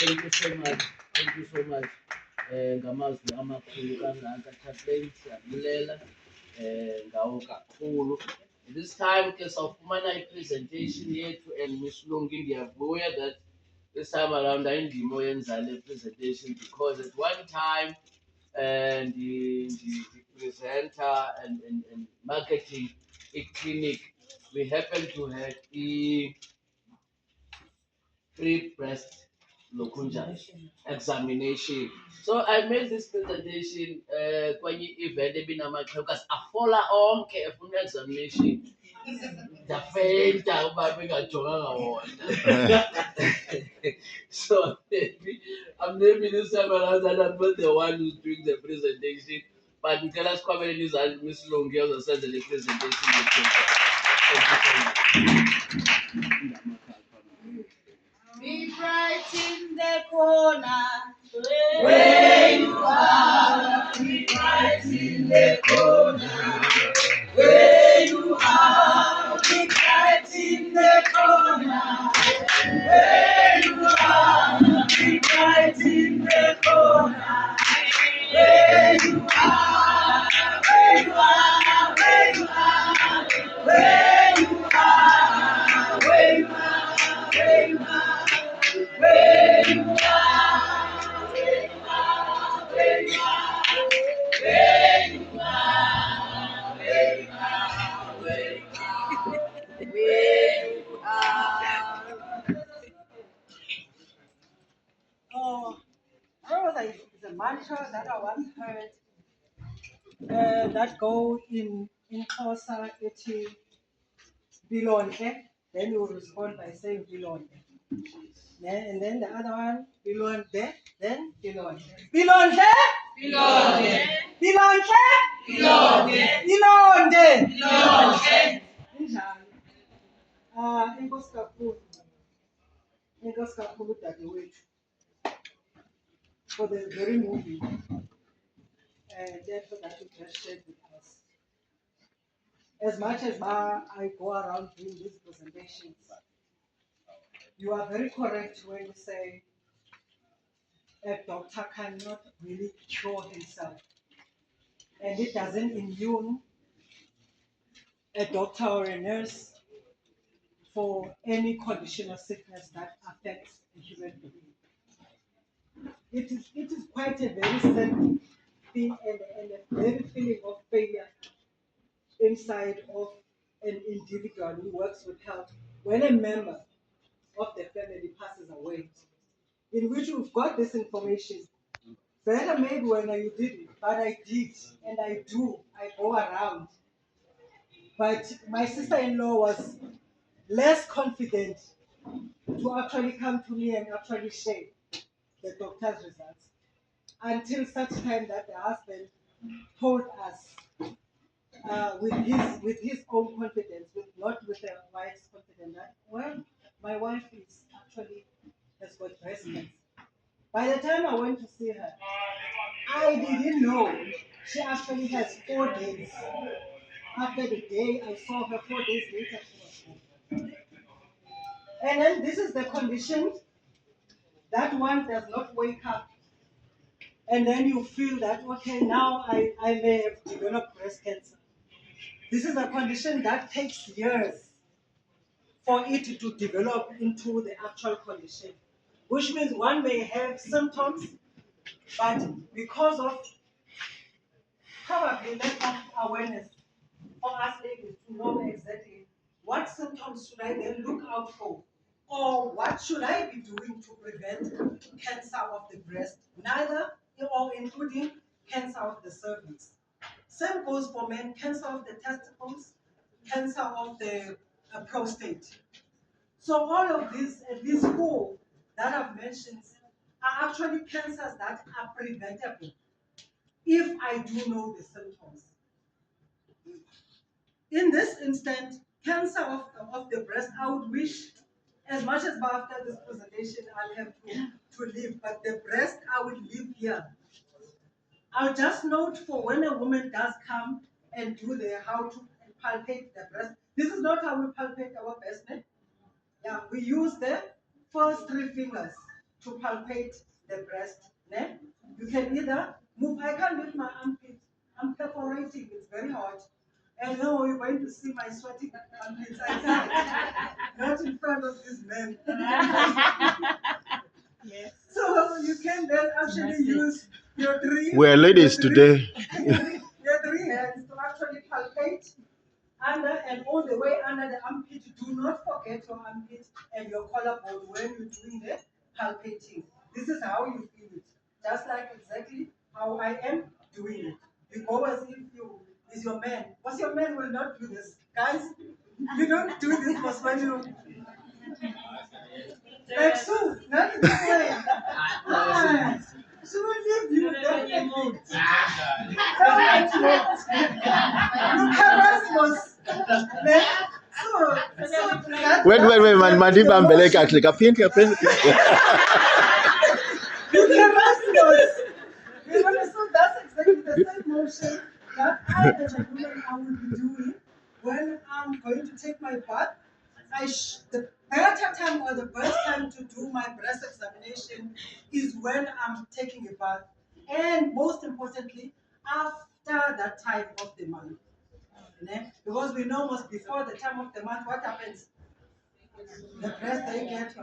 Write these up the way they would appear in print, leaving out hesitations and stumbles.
Thank you so much. Thank you so much. Ngamazwi amakhulu kangaka Chaplain siyabulela ngawo kakhulu. This time ke sawufumana i-presentation yethu and Miss Lungi ndiyavuya that this time around ayindima oyenza le presentation because at one time the presenter and marketing a clinic we happen to have the free breast lokunja examination. So I made this presentation kwenye event ebinamaxhewukazi afola onke efuna examination ndafenta uba bengajonganga wona. So maybe this time around that I'm not the one who's doing the presentation, but ngicela sikhwabele nizali Miss Lungi ozosenza le presentation yethu. Thank you so much. Be right in the corner where you are. Be right in the corner where you are. Be right in the corner where you are. Be right in the corner where you are. Where you are. Where you are. Where you are. Where you are. Where you are. Where you are, where you are, where you are, where you are, where you are, where you are, where you are. Oh, there is a mantra that I once heard that go in Xhosa, iti bilonke. Then you respond by saying bilonke. And then the other one, bilonke, then bilonke. Bilonke? Bilonke. Bilonke? Bilonke. Bilonke. Bilonke. Injalo. Inkosi kakhulu. Inkosi kakhulu dadewethu. For the very movie. Therefore that you just shared with us. As much as I go around doing these presentations, you are very correct when you say a doctor cannot really cure himself. And it doesn't immune a doctor or a nurse for any condition or sickness that affects a human being. It is quite a very sad thing and a very feeling of failure inside of an individual who works with health when a member of the family passes away, in which we've got this information. Better maybe when you did it, but I did, and I do. I go around. But my sister-in-law was less confident to actually come to me and actually share the doctor's results until such time that the husband told us with his own confidence, not with the wife's confidence, that well, my wife is actually has got breast cancer. By the time I went to see her, I didn't know she actually has 4 days. After the day I saw her 4 days later, she was gone. And then this is the condition that one does not wake up. And then you feel that, okay, now I may have developed breast cancer. This is a condition that takes years for it to develop into the actual condition, which means one may have symptoms, but because of probably lack of awareness for us ladies to know exactly what symptoms should I then look out for, or what should I be doing to prevent cancer of the breast, neither or including cancer of the cervix. Same goes for men, cancer of the testicles, cancer of the prostate. So all of these, at least 4 that I've mentioned, are actually cancers that are preventable if I do know the symptoms. In this instant, cancer of the breast, I would wish, as much as after this presentation I'll have to leave, but the breast I would leave here. I'll just note for when a woman does come and do how to palpate the breast. This is not how we palpate our breast. Yeah, we use the first 3 fingers to palpate the breast. Ne? You can either move. I can't lift my armpit. I'm perforating. It's very hot. And now you're going to see my sweating armpits. I can't. Not in front of these men. Yes. So you can then actually use your three. We're ladies today. Your three hands to actually palpate under and all the way under the armpit. Do not forget your armpit and your collarbone when you're doing the palpating. This is how you feel it. Just like exactly how I am doing it. You go as if you is your man. Because your man will not do this. Guys, you don't do this because when you like so, not in this way. She will leave you definitely. You caress was. Wait, Madiba Mbeleka actually. You caress was. So that's exactly the same motion that I as a woman I will be doing when I'm going to take my bath. The better time or the best time to do my breast examination is when I'm taking a bath. And most importantly, after that time of the month. Because we know most before the time of the month, what happens? The breast they get,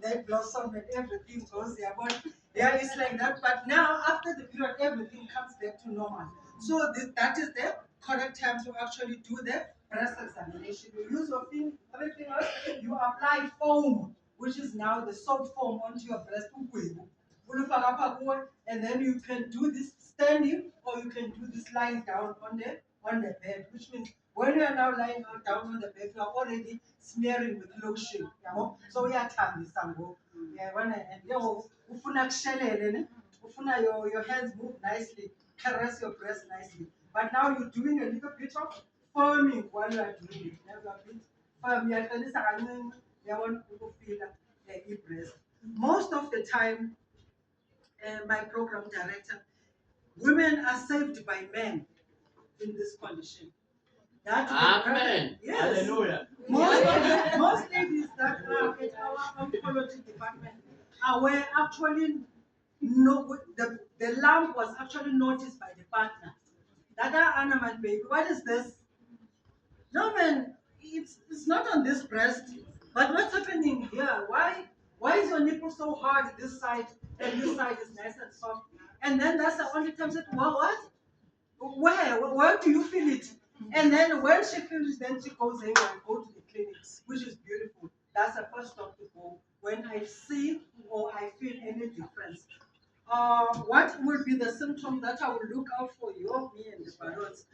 they blossom and everything goes there. But yeah, it's like that. But now, after the period, everything comes back to normal. So that is the correct time to actually do the breast examination. You use your three fingers, you apply foam, which is now the soft foam onto your breast. And then you can do this standing or you can do this lying down on the bed, which means when you are now lying down on the bed, you are already smearing with lotion. So we are tabby sango. Yeah, when and your hands move nicely, caress your breast nicely. But now you're doing a little bit of firming while you are doing it. You have a bit firm. You want to feel the breast. Most of the time, my program director, women are saved by men in this condition. That Amen. Yes. Hallelujah. Most ladies that are at our oncology department are where actually the lump was actually noticed by the partner. That animal baby, what is this? No man, it's not on this breast. But what's happening here? Why is your nipple so hard this side and this side is nice and soft? And then that's the only time that well what? Where do you feel it? And then when she feels it, then she goes away and go to the clinics, which is beautiful. That's the first stop to go when I see or I feel any difference. What will be the symptoms that I will look out for you, me and the parents?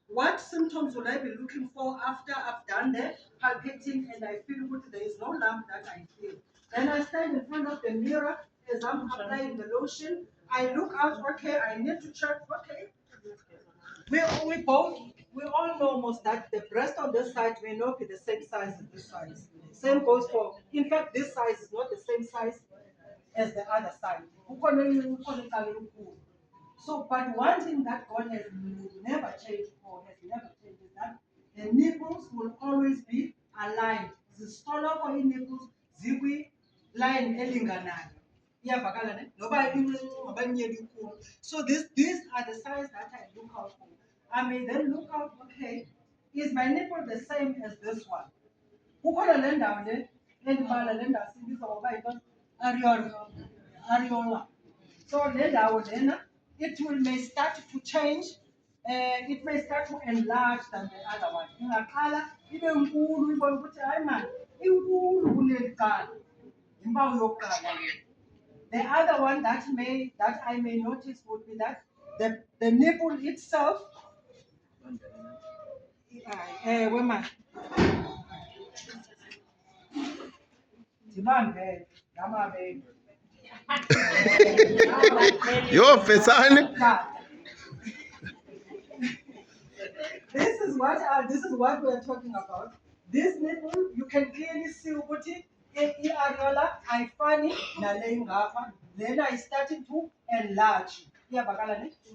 What symptoms will I be looking for after I've done the palpating and I feel good? There is no lump that I feel. Then I stand in front of the mirror as I'm applying the lotion. I look out, okay, I need to check, okay. We all know most that the breast on this side may not be the same size as this size. Same goes for, in fact, this size is not the same size as the other side. So, but one thing that God has never changed or has never changed is that the nipples will always be aligned. The smaller for nipples, zikwi line elinganayo. Iyavakala ne? Noba incinci noba inyeli ikhulu. So these are the signs that I look out for. I may then look out, okay, is my nipple the same as this one? Kukhona le ndawo le endibala le ndawo sibizwa ngoba yintoni? Areola. So le ndawo lena it may start to change. It may start to enlarge than the other one. Ingaqala ibe nkulu ibone ukuthi hayi man inkulu kuneli qala. Impawu yokuqala. The other one that I may notice would be that the nipple itself. Women. Yo, Fesani. This is what we are talking about. This nipple, you can clearly see Ubuti, areola, I funny, then I started to enlarge.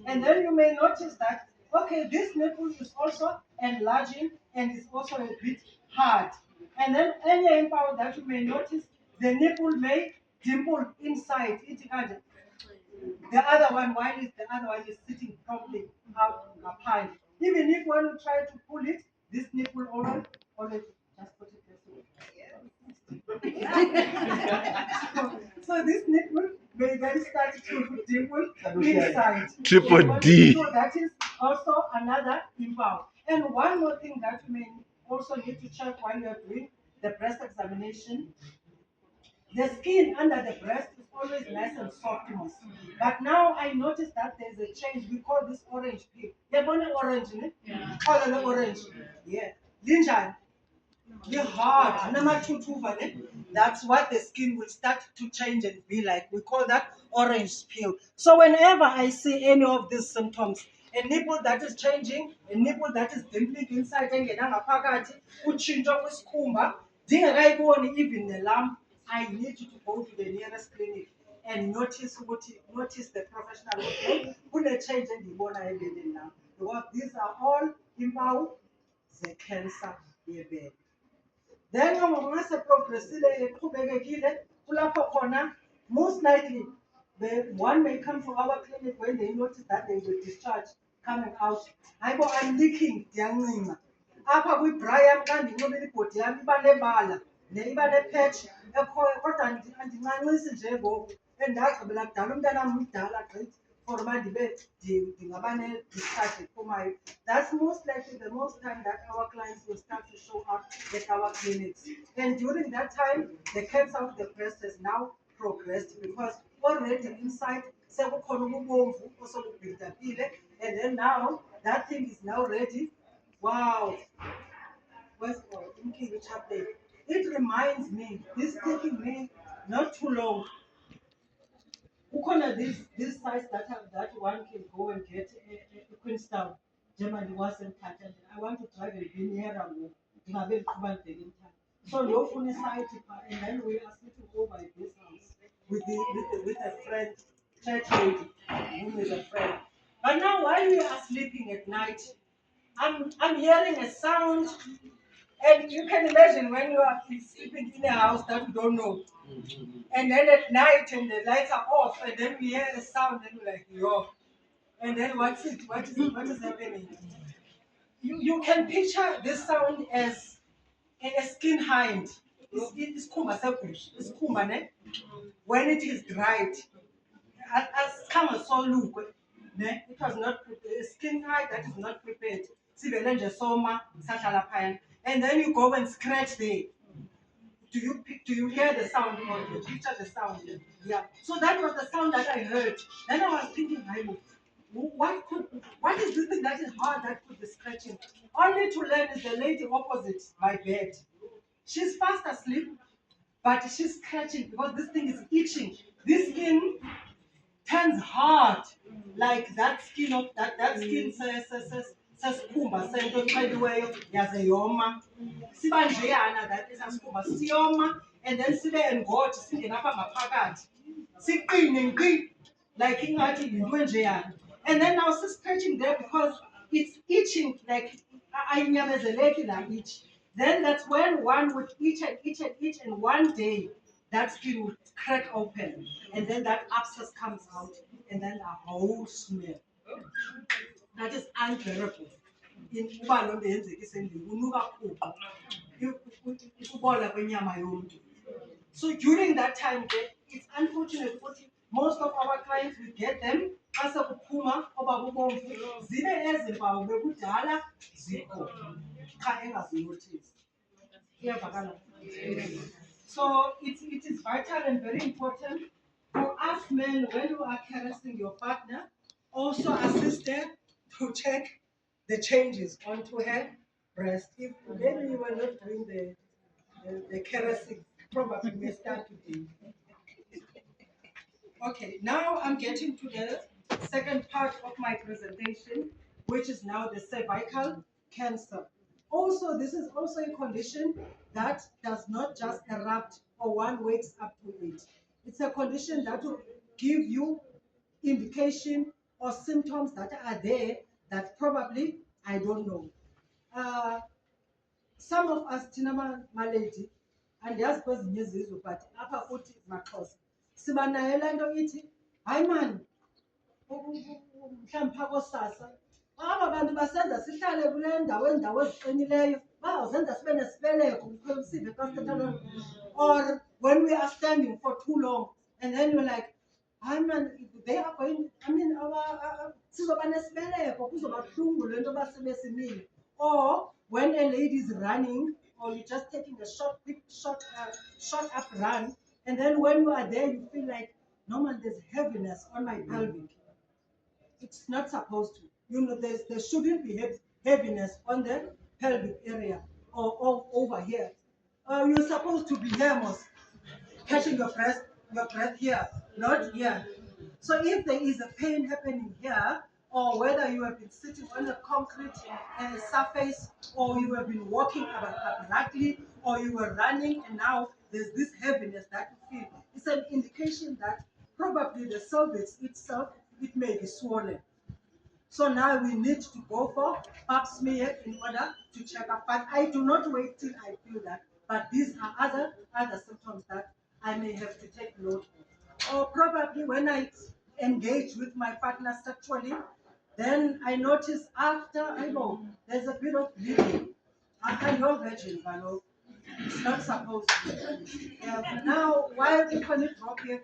And then you may notice that, okay, this nipple is also enlarging and is also a bit hard. And then any empower that you may notice The nipple may dimple inside. The other one, the other one is sitting properly up high. Even if one will try to pull it, this nipple always just put it this way. So this nipple may then start to dimple inside. Triple D. So that is also another impact. And one more thing that you may also need to check while you're doing the breast examination. The skin under the breast is always nice and soft, but now I noticed that there's a change. We call this orange peel. You want orange, ne? Yeah. Call it orange. Yeah. Linjan. The hard. That's what the skin will start to change and be like. We call that orange peel. So whenever I see any of these symptoms, a nipple that is changing, a nipple that is dimpling inside, even the lump, I need you to go to the nearest clinic and notice the professional who they change and the one I now. Because these are all about the cancer here. Then once a progressile most likely the one may come to our clinic when they notice that they will discharge coming out. I'm leaking young. Apha kwibra yam xa ndinxibile ibhodi yam iba nebala iba nepetch ekhoyo kodwa andincancisi nje ngoku endagqibela kudala umntanam mdala gqithi for uba ndingaba ne-discharge ephumayo. That's most likely the most time that our clients will start to show up at our clinics. And during that time, the cancer of the breast has now progressed because already inside sekukhona ububomvu osobubhidapile, and then now that thing is now ready. Wow. It reminds me, this taking me not too long. This size that one can go and get a Queenstown. Germany wasn't patterned. I want to try and be near a so no phone site, and then we are sleeping over at this house with a friend, church lady, who is a friend. But now while we are sleeping at night, I'm hearing a sound, and you can imagine when you are sleeping in a house that you don't know. And then at night, and the lights are off, and then we hear a sound, and we're like, yo. And then what's it? What is happening? You can picture this sound as a skin hind. It's kumba sebush. It's kumba, ne? When it is dried, as come a so look, ne? It was not a skin hind that is not prepared. And then you go and scratch there. Do you hear the sound or do you picture the sound? Yeah. So that was the sound that I heard. Then I was thinking, what is this thing that is hard that could be scratching? Only to learn is the lady opposite my bed. She's fast asleep, but she's scratching because this thing is itching. This skin turns hard, like that skin of that skin sesikhumba sento exheliweyo yaze yoma siba njeyana that esasikhumba siyoma, and then sibe engoti singenapha ngaphakathi siqine nkqi like ingathi yinto enjeyana. And then now she's scratching there because it's itching, like ayinyamezeleki la itch. Then that's when one would itch and itch and itch, and one day that skin would crack open, and then that abscess comes out, and then the whole smell that is unbearable. In uba loo nto yenzekise endlini unuka rhuqo ukubola kwenyama yomntu. So during that time, it's unfortunate ukuthi most of our clients, we get them xa sekuphuma obabubomvu zibe ezi mpawu bekudala zikho xa engazinothisi. Iyavakala? So it is vital and very important for us men, when you are caressing your partner, also assist her to check the changes onto her breast. If maybe you were not doing the caressing, probably may start today. Okay, now I'm getting to the second part of my presentation, which is now the cervical cancer. Also, this is also a condition that does not just erupt or one wakes up to it. It's a condition that will give you indication or symptoms that are there that probably I don't know. Some of us, Tinama Malady, andiyazi kwezinye izizwe but apha kuthi maXhosa siba nayo le nto ithi hayi mani mhlawumbi phaa koosasa aba bantu basenza sihlale kule ndawo eziqinileyo bazawuzenza sibe nesibeleko sive xa sithetha loo nto. Or when we are standing for too long and then you're like hayi mani they are going sizoba nesibeleko kuzoba buhlungu le nto basebesimile. Or when a lady is running or you're just taking a quick short up run and then when you are there you feel like no man, there's heaviness on my pelvic. It's not supposed to. There shouldn't be heaviness on the pelvic area or over here. You're supposed to be here, most catching your breath here, not here. So if there is a pain happening here, or whether you have been sitting on a concrete surface, or you have been walking abruptly, or you were running and now there's this heaviness that you feel, it's an indication that probably the cervix itself, it may be swollen. So now we need to go for pap smear in order to check up. But I do not wait till I feel that. But these are other symptoms that I may have to take note of. Or probably when I engage with my partner sexually, then I notice after I know there's a bit of bleeding. I know virgin, but it's not supposed to. Yeah, now, why we call it drop here,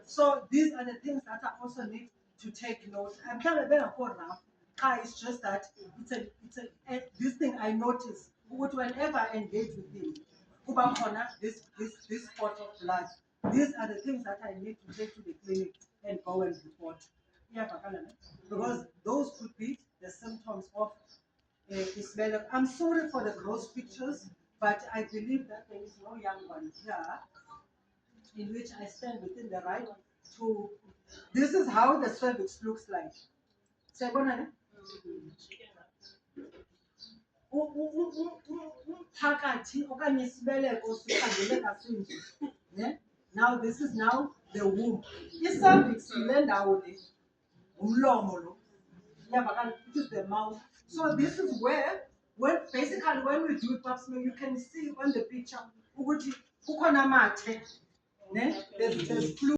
so these are the things that I also need to take note. I'm kind of better for now. It's just that this thing I notice whenever I engage with him, this spot of blood. These are the things that I need to take to the clinic and go and report. Yeah, because those could be the symptoms of Isabella. I'm sorry for the gross pictures, but I believe that there is no young one here in which I stand within the right to. This is how the cervix looks like. Now this is now the womb. Cervix it is the mouth. So this is where, basically when we do pap smear, you can see on the picture, there's fluid.